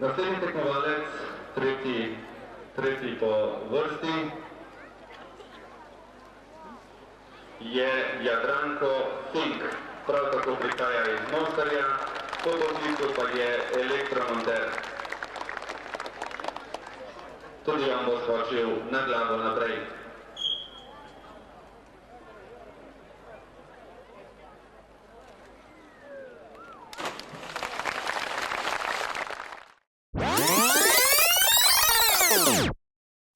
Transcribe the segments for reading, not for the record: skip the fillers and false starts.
Naslednji tekmovalec, tretji po vrsti, je Zdenko Sirk, prav tako prihaja iz Mostarja, po poklicu pa je elektromonter. Tudi on bo skočil na glavo naprej.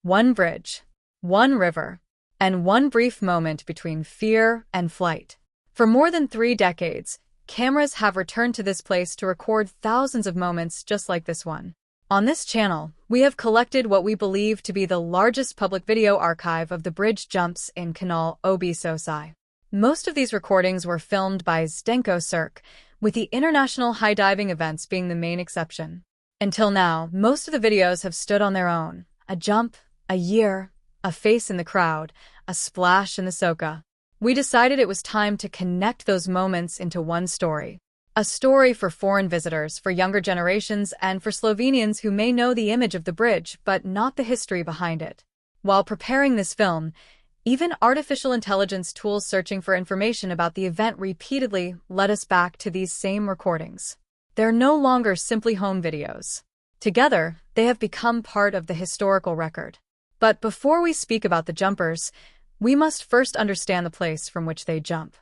One bridge, one river, and one brief moment between fear and flight. For more than 3 decades, cameras have returned to this place to record thousands of moments just like this one. On this channel, we have collected what we believe to be the largest public video archive of the bridge jumps in Kanal ob Soči. Most of these recordings were filmed by Zdenko Sirk, with the international high diving events being the main exception. Until now, most of the videos have stood on their own. A jump, a year, a face in the crowd, a splash in the Soča. We decided it was time to connect those moments into one story. A story for foreign visitors, for younger generations, and for Slovenians who may know the image of the bridge but not the history behind it. While preparing this film, even artificial intelligence tools searching for information about the event repeatedly led us back to these same recordings. They're no longer simply home videos. Together, they have become part of the historical record. But before we speak about the jumpers, we must first understand the place from which they jump.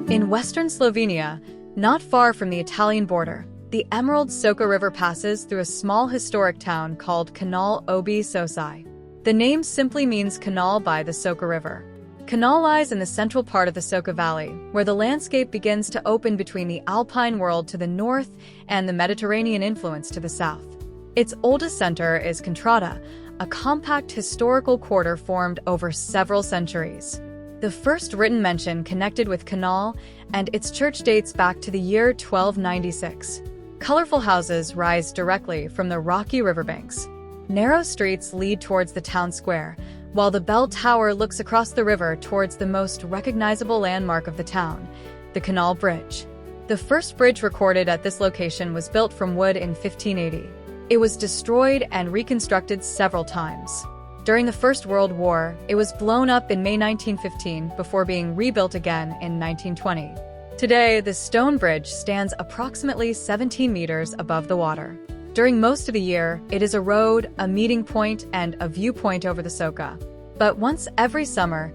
In western Slovenia, not far from the Italian border, the Emerald Soča River passes through a small historic town called Kanal ob Soči. The name simply means canal by the Soča River. Kanal lies in the central part of the Soča Valley, where the landscape begins to open between the alpine world to the north and the Mediterranean influence to the south. Its oldest center is Contrada, a compact historical quarter formed over several centuries. The first written mention connected with Kanal and its church dates back to the year 1296. Colorful houses rise directly from the rocky riverbanks. Narrow streets lead towards the town square, while the bell tower looks across the river towards the most recognizable landmark of the town, the Kanal Bridge. The first bridge recorded at this location was built from wood in 1580. It was destroyed and reconstructed several times. During the First World War, it was blown up in May 1915 before being rebuilt again in 1920. Today, the stone bridge stands approximately 17 meters above the water. During most of the year, it is a road, a meeting point, and a viewpoint over the Soča. But once every summer,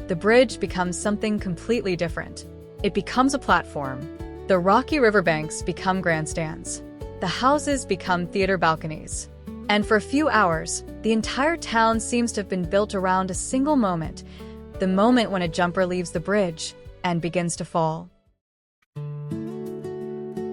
the bridge becomes something completely different. It becomes a platform. The rocky riverbanks become grandstands. The houses become theater balconies. And for a few hours, the entire town seems to have been built around a single moment, the moment when a jumper leaves the bridge and begins to fall.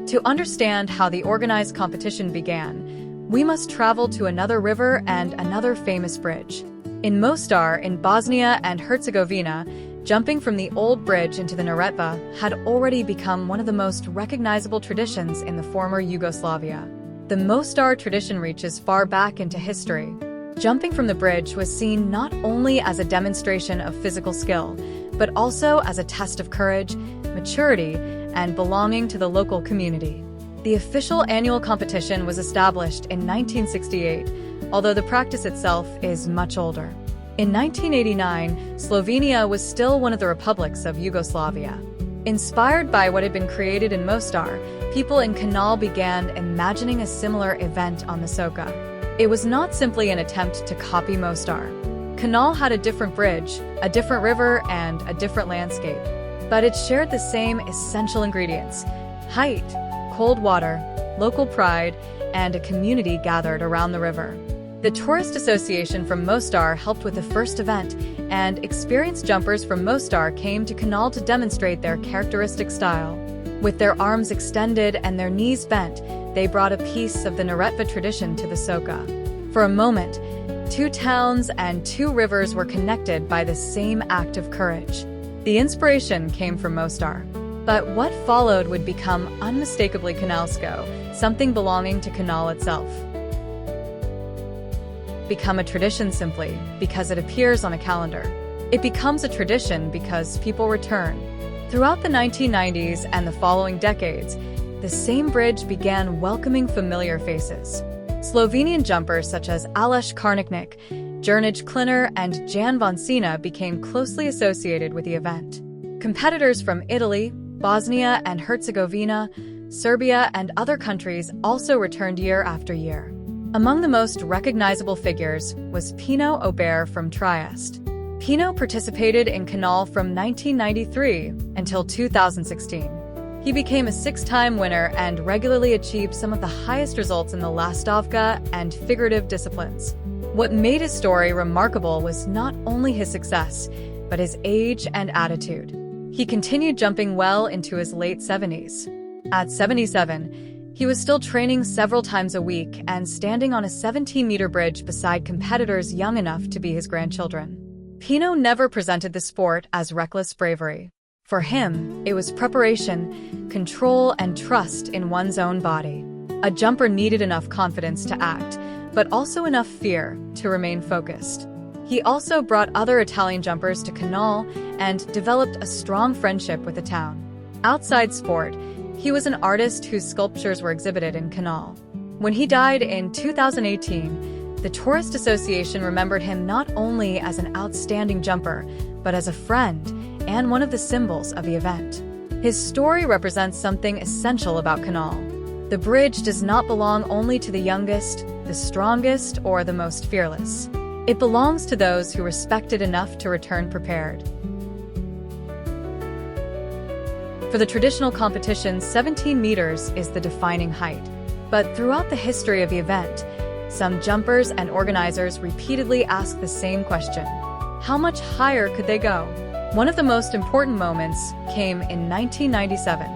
To understand how the organized competition began, we must travel to another river and another famous bridge. In Mostar, in Bosnia and Herzegovina, jumping from the old bridge into the Neretva had already become one of the most recognizable traditions in the former Yugoslavia. The Mostar tradition reaches far back into history. Jumping from the bridge was seen not only as a demonstration of physical skill, but also as a test of courage, maturity, and belonging to the local community. The official annual competition was established in 1968, although the practice itself is much older. In 1989, Slovenia was still one of the republics of Yugoslavia. Inspired by what had been created in Mostar, people in Kanal began imagining a similar event on the Soča. It was not simply an attempt to copy Mostar. Kanal had a different bridge, a different river, and a different landscape. But it shared the same essential ingredients: height, cold water, local pride, and a community gathered around the river. The Tourist Association from Mostar helped with the first event, and experienced jumpers from Mostar came to Kanal to demonstrate their characteristic style. With their arms extended and their knees bent, they brought a piece of the Neretva tradition to the Soča. For a moment, 2 towns and 2 rivers were connected by the same act of courage. The inspiration came from Mostar. But what followed would become unmistakably Kanalsko, something belonging to Kanal itself. Become a tradition simply because it appears on a calendar. It becomes a tradition because people return. Throughout the 1990s and the following decades, the same bridge began welcoming familiar faces. Slovenian jumpers such as Aleš Karniknik, Jernij Kliner, and Jan Vansina became closely associated with the event. Competitors from Italy, Bosnia and Herzegovina, Serbia, and other countries also returned year after year. Among the most recognizable figures was Pino Ober from Trieste. Pino participated in Kanal from 1993 until 2016. He became a six-time winner and regularly achieved some of the highest results in the Lastovka and figurative disciplines. What made his story remarkable was not only his success, but his age and attitude. He continued jumping well into his late 70s. At 77, he was still training several times a week and standing on a 17-meter bridge beside competitors young enough to be his grandchildren. Pino never presented the sport as reckless bravery. For him, it was preparation, control, and trust in one's own body. A jumper needed enough confidence to act, but also enough fear to remain focused. He also brought other Italian jumpers to Kanal and developed a strong friendship with the town. Outside sport, he was an artist whose sculptures were exhibited in Kanal. When he died in 2018, the Tourist Association remembered him not only as an outstanding jumper, but as a friend and one of the symbols of the event. His story represents something essential about Kanal. The bridge does not belong only to the youngest, the strongest, or the most fearless. It belongs to those who respect it enough to return prepared. For the traditional competition, 17 meters is the defining height. But throughout the history of the event, some jumpers and organizers repeatedly ask the same question: how much higher could they go? One of the most important moments came in 1997.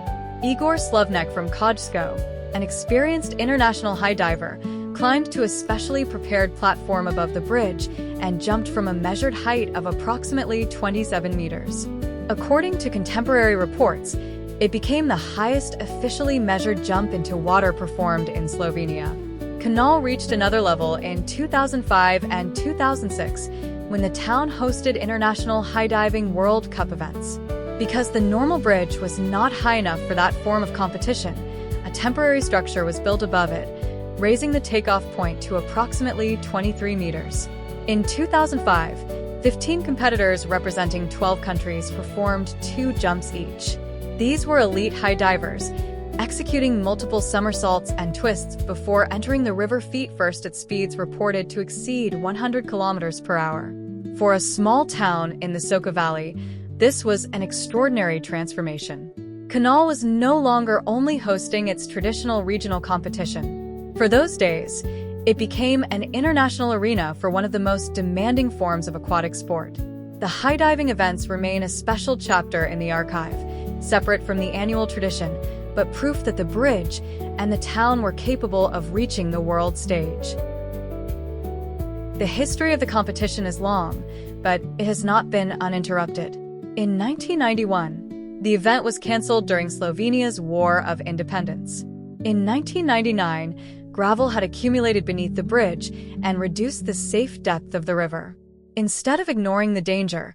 Igor Slovnek from Kojsko, an experienced international high diver, climbed to a specially prepared platform above the bridge and jumped from a measured height of approximately 27 meters. According to contemporary reports, it became the highest officially measured jump into water performed in Slovenia. Kanal reached another level in 2005 and 2006 when the town hosted international high diving World Cup events. Because the normal bridge was not high enough for that form of competition, a temporary structure was built above it, raising the takeoff point to approximately 23 meters. In 2005, 15 competitors representing 12 countries performed 2 jumps each. These were elite high divers, executing multiple somersaults and twists before entering the river feet first at speeds reported to exceed 100 kilometers per hour. For a small town in the Soča Valley, this was an extraordinary transformation. Kanal was no longer only hosting its traditional regional competition. For those days, it became an international arena for one of the most demanding forms of aquatic sport. The high diving events remain a special chapter in the archive, separate from the annual tradition, but proof that the bridge and the town were capable of reaching the world stage. The history of the competition is long, but it has not been uninterrupted. In 1991, the event was cancelled during Slovenia's War of Independence. In 1999, gravel had accumulated beneath the bridge and reduced the safe depth of the river. Instead of ignoring the danger,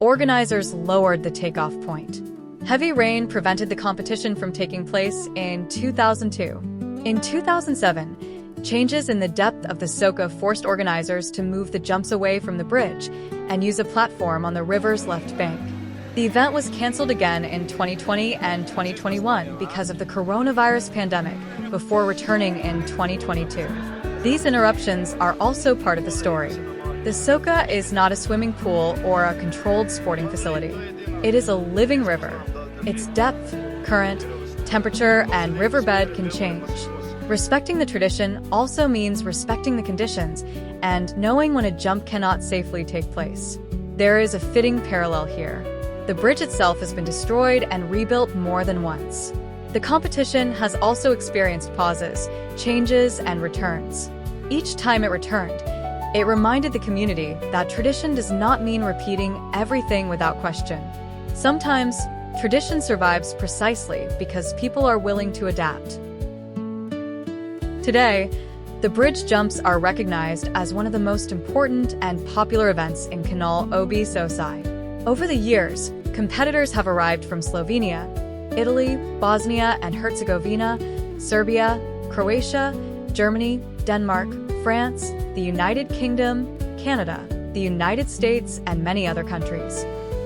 organizers lowered the takeoff point. Heavy rain prevented the competition from taking place in 2002. In 2007, changes in the depth of the Soča forced organizers to move the jumps away from the bridge and use a platform on the river's left bank. The event was cancelled again in 2020 and 2021 because of the coronavirus pandemic, before returning in 2022. These interruptions are also part of the story. The Soča is not a swimming pool or a controlled sporting facility. It is a living river. Its depth, current, temperature, and riverbed can change. Respecting the tradition also means respecting the conditions and knowing when a jump cannot safely take place. There is a fitting parallel here. The bridge itself has been destroyed and rebuilt more than once. The competition has also experienced pauses, changes, and returns. Each time it returned, it reminded the community that tradition does not mean repeating everything without question. Sometimes, tradition survives precisely because people are willing to adapt. Today, the bridge jumps are recognized as one of the most important and popular events in Kanal ob Soči. Over the years, competitors have arrived from Slovenia, Italy, Bosnia and Herzegovina, Serbia, Croatia, Germany, Denmark, France, the United Kingdom, Canada, the United States, and many other countries.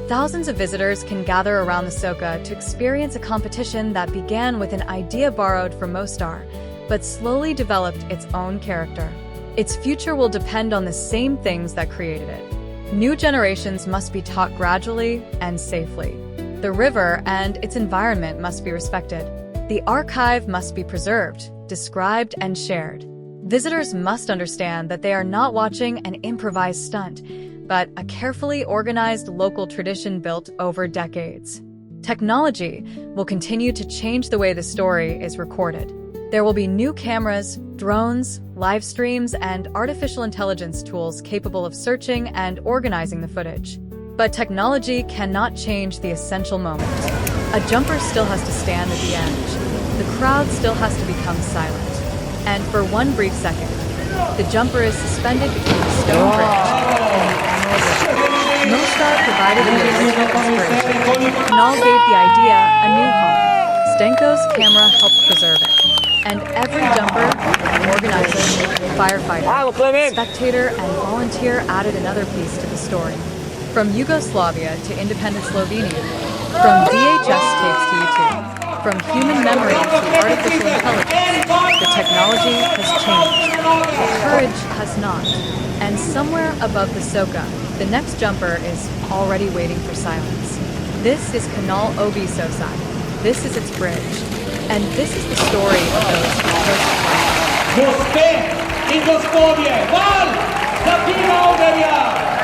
Thousands of visitors can gather around the Soka to experience a competition that began with an idea borrowed from Mostar, but slowly developed its own character. Its future will depend on the same things that created it. New generations must be taught gradually and safely. The river and its environment must be respected. The archive must be preserved, described, and shared. Visitors must understand that they are not watching an improvised stunt, but a carefully organized local tradition built over decades. Technology will continue to change the way the story is recorded. There will be new cameras, drones, live streams, and artificial intelligence tools capable of searching and organizing the footage. But technology cannot change the essential moment. A jumper still has to stand at the edge. The crowd still has to become silent. And for one brief second, the jumper is suspended between the stone bridge and the emerald river. Mostar provided the original inspiration. Kanal gave the idea a new home. Zdenko's camera helped preserve it. And every jumper, organizer, firefighter, spectator, and volunteer added another piece to the story. From Yugoslavia to independent Slovenia, from VHS tapes to YouTube, from human memory to artificial intelligence, the technology has changed, but courage has not. And somewhere above the Soka, the next jumper is already waiting for silence. This is Kanal Soči. This is its bridge. And this is the story of those who chose to fight. Gospe in gospodje, val, zapina overja!